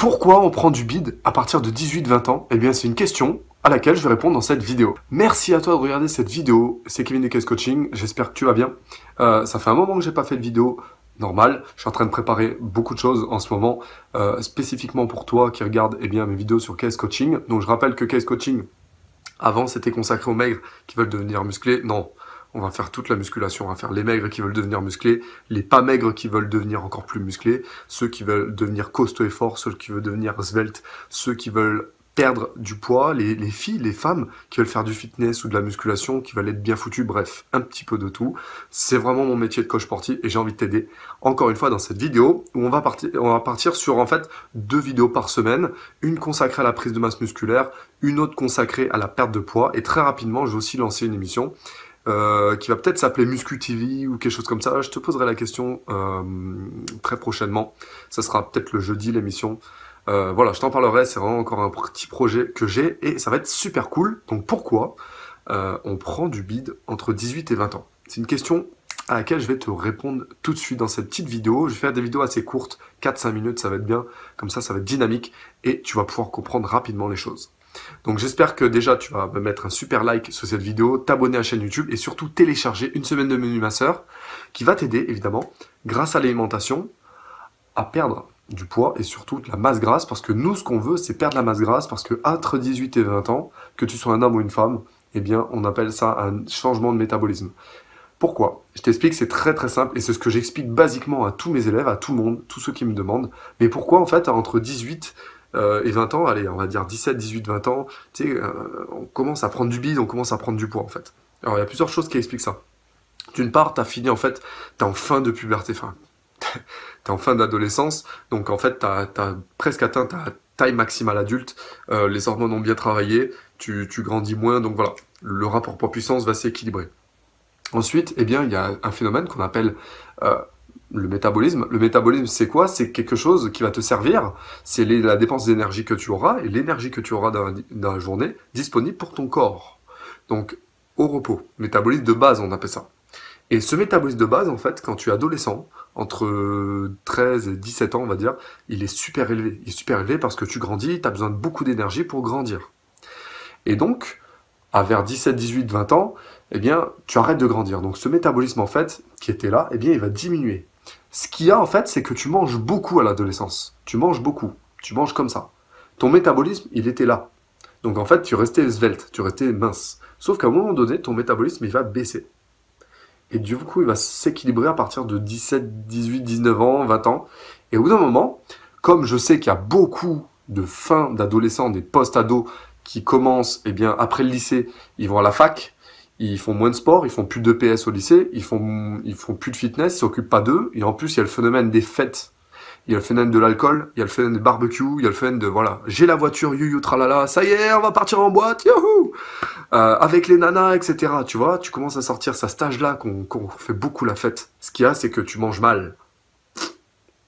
Pourquoi on prend du bide à partir de 18-20 ans? Eh bien, c'est une question à laquelle je vais répondre dans cette vidéo. Merci à toi de regarder cette vidéo. C'est Kevin de Case Coaching. J'espère que tu vas bien. Ça fait un moment que j'ai pas fait de vidéo normale. Je suis en train de préparer beaucoup de choses en ce moment, spécifiquement pour toi qui regarde mes vidéos sur Case Coaching. Donc, je rappelle que Case Coaching, avant, c'était consacré aux maigres qui veulent devenir musclés. Non. On va faire toute la musculation, on va faire les maigres qui veulent devenir musclés, les pas maigres qui veulent devenir encore plus musclés, ceux qui veulent devenir costauds et forts, ceux qui veulent devenir sveltes, ceux qui veulent perdre du poids, les filles, les femmes qui veulent faire du fitness ou de la musculation, qui veulent être bien foutues, bref, un petit peu de tout. C'est vraiment mon métier de coach sportif et j'ai envie de t'aider encore une fois dans cette vidéo où on va partir sur en fait 2 vidéos par semaine, une consacrée à la prise de masse musculaire, une autre consacrée à la perte de poids et très rapidement je vais aussi lancer une émission qui va peut-être s'appeler Muscu TV ou quelque chose comme ça. Je te poserai la question très prochainement. Ça sera peut-être le jeudi l'émission. Voilà, je t'en parlerai. C'est vraiment encore un petit projet que j'ai et ça va être super cool. Donc pourquoi on prend du bide entre 18 et 20 ans? C'est une question à laquelle je vais te répondre tout de suite dans cette petite vidéo. Je vais faire des vidéos assez courtes, 4-5 minutes, ça va être bien. Comme ça va être dynamique et tu vas pouvoir comprendre rapidement les choses. Donc j'espère que déjà tu vas me mettre un super like sur cette vidéo, t'abonner à la chaîne YouTube et surtout télécharger une semaine de menu masseur qui va t'aider évidemment grâce à l'alimentation à perdre du poids et surtout de la masse grasse parce que nous ce qu'on veut c'est perdre la masse grasse parce que entre 18 et 20 ans, que tu sois un homme ou une femme, eh bien on appelle ça un changement de métabolisme. Pourquoi? Je t'explique, c'est très très simple et c'est ce que j'explique basiquement à tous mes élèves, à tout le monde, tous ceux qui me demandent. Mais pourquoi en fait entre 18 et 20 ans, allez, on va dire 17, 18, 20 ans, tu sais, on commence à prendre du bide, on commence à prendre du poids, en fait. Alors, il y a plusieurs choses qui expliquent ça. D'une part, t'as fini, en fait, t'es en fin de puberté, enfin, t'es en fin d'adolescence, donc en fait, t'as presque atteint ta taille maximale adulte, les hormones ont bien travaillé, tu grandis moins, donc voilà, le rapport poids-puissance va s'équilibrer. Ensuite, eh bien, il y a un phénomène qu'on appelle le métabolisme. Le métabolisme, c'est quoi? C'est quelque chose qui va te servir. C'est la dépense d'énergie que tu auras et l'énergie que tu auras dans la journée disponible pour ton corps. Donc, au repos. Métabolisme de base, on appelle ça. Et ce métabolisme de base, en fait, quand tu es adolescent, entre 13 et 17 ans, on va dire, il est super élevé. Il est super élevé parce que tu grandis, tu as besoin de beaucoup d'énergie pour grandir. Et donc, à vers 17, 18, 20 ans, eh bien, tu arrêtes de grandir. Donc, ce métabolisme, en fait, qui était là, eh bien, il va diminuer. Ce qu'il y a, en fait, c'est que tu manges beaucoup à l'adolescence. Tu manges beaucoup. Tu manges comme ça. Ton métabolisme, il était là. Donc, en fait, tu restais svelte, tu restais mince. Sauf qu'à un moment donné, ton métabolisme, il va baisser. Et du coup, il va s'équilibrer à partir de 17, 18, 19 ans, 20 ans. Et au bout d'un moment, comme je sais qu'il y a beaucoup de fins d'adolescents, des post-ados, qui commencent, eh bien, après le lycée, ils vont à la fac, ils font moins de sport, ils font plus de PS au lycée, ils font plus de fitness, ils s'occupent pas d'eux, et en plus, il y a le phénomène des fêtes, il y a le phénomène de l'alcool, il y a le phénomène des barbecues, il y a le phénomène de, voilà, j'ai la voiture, you tralala, ça y est, on va partir en boîte, youhou, avec les nanas, etc., tu vois, tu commences à sortir, c'est à cet âge-là qu'on fait beaucoup la fête. Ce qu'il y a, c'est que tu manges mal.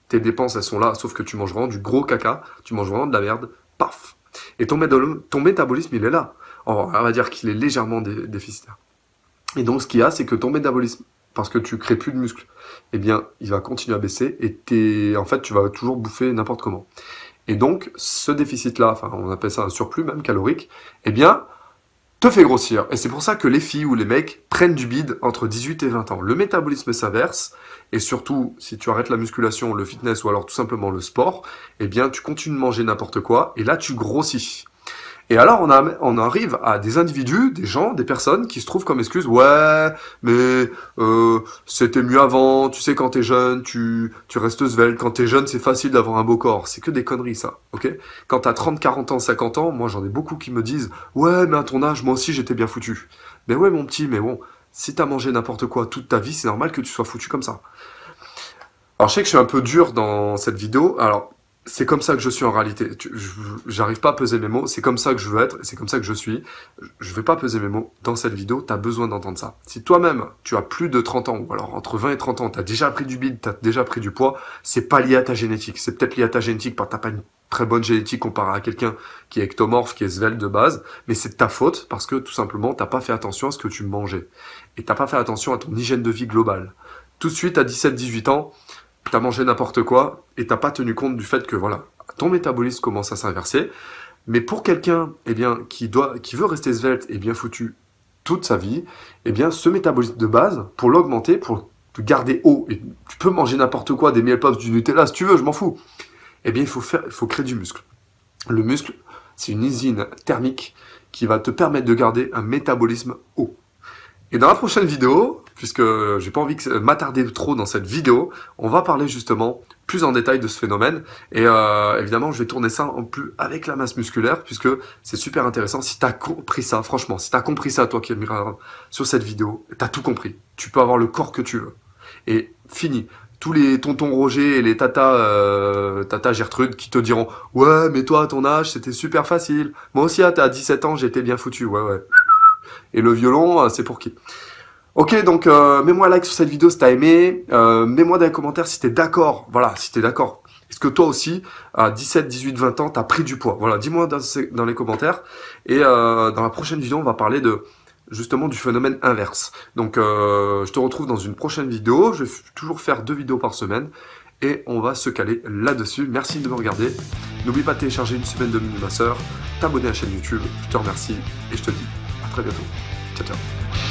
Tes dépenses, elles sont là, sauf que tu manges vraiment du gros caca, tu manges vraiment de la merde, paf. Et ton métabolisme, il est là. On va dire qu'il est légèrement déficitaire. Et donc, ce qu'il y a, c'est que ton métabolisme, parce que tu crées plus de muscles, eh bien, il va continuer à baisser et en fait, tu vas toujours bouffer n'importe comment. Et donc, ce déficit-là, enfin, on appelle ça un surplus même calorique, eh bien, te fait grossir. Et c'est pour ça que les filles ou les mecs prennent du bide entre 18 et 20 ans. Le métabolisme s'inverse, et surtout, si tu arrêtes la musculation, le fitness ou alors tout simplement le sport, eh bien, tu continues de manger n'importe quoi, et là, tu grossis. Et alors, on arrive à des individus, des gens, des personnes qui se trouvent comme excuse, ouais, mais c'était mieux avant, tu sais, quand t'es jeune, tu restes svelte, quand t'es jeune, c'est facile d'avoir un beau corps. C'est que des conneries, ça, ok? Quand t'as 30, 40 ans, 50 ans, moi, j'en ai beaucoup qui me disent, ouais, mais à ton âge, moi aussi, j'étais bien foutu. Mais ouais, mon petit, mais bon, si t'as mangé n'importe quoi toute ta vie, c'est normal que tu sois foutu comme ça. Alors, je sais que je suis un peu dur dans cette vidéo, alors... C'est comme ça que je suis en réalité. J'arrive pas à peser mes mots. C'est comme ça que je veux être et c'est comme ça que je suis. Je vais pas peser mes mots dans cette vidéo. T'as besoin d'entendre ça. Si toi-même, tu as plus de 30 ans ou alors entre 20 et 30 ans, t'as déjà pris du bide, t'as déjà pris du poids, c'est pas lié à ta génétique. C'est peut-être lié à ta génétique parce que t'as pas une très bonne génétique comparé à quelqu'un qui est ectomorphe, qui est svelte de base. Mais c'est de ta faute parce que tout simplement, t'as pas fait attention à ce que tu mangeais. Et t'as pas fait attention à ton hygiène de vie globale. Tout de suite, à 17-18 ans, t'as mangé n'importe quoi et t'as pas tenu compte du fait que voilà, ton métabolisme commence à s'inverser. Mais pour quelqu'un eh bien, qui veut rester svelte et bien foutu toute sa vie, eh bien, ce métabolisme de base, pour l'augmenter, pour te garder haut, et tu peux manger n'importe quoi, des miel pops, du Nutella, si tu veux, je m'en fous. Eh bien, il faut créer du muscle. Le muscle, c'est une usine thermique qui va te permettre de garder un métabolisme haut. Et dans la prochaine vidéo, puisque j'ai pas envie de m'attarder trop dans cette vidéo, on va parler justement plus en détail de ce phénomène. Et évidemment, je vais tourner ça en plus avec la masse musculaire, puisque c'est super intéressant. Si tu as compris ça, franchement, si tu as compris ça, toi qui es sur cette vidéo, tu as tout compris. Tu peux avoir le corps que tu veux. Et fini. Tous les tontons Roger et les tata Gertrude qui te diront « Ouais, mais toi, à ton âge, c'était super facile. Moi aussi, à 17 ans, j'étais bien foutu. Ouais, ouais. » Et le violon, c'est pour qui? Ok, donc mets-moi un like sur cette vidéo si t'as aimé. Mets-moi dans les commentaires si t'es d'accord. Voilà, si t'es d'accord. Est-ce que toi aussi, à 17, 18, 20 ans, t'as pris du poids? Voilà, dis-moi dans les commentaires. Et dans la prochaine vidéo, on va parler justement du phénomène inverse. Donc, je te retrouve dans une prochaine vidéo. Je vais toujours faire 2 vidéos par semaine. Et on va se caler là-dessus. Merci de me regarder. N'oublie pas de télécharger une semaine de Mini Masseur, t'abonner à la chaîne YouTube. Je te remercie et je te dis à très bientôt. Ciao, ciao.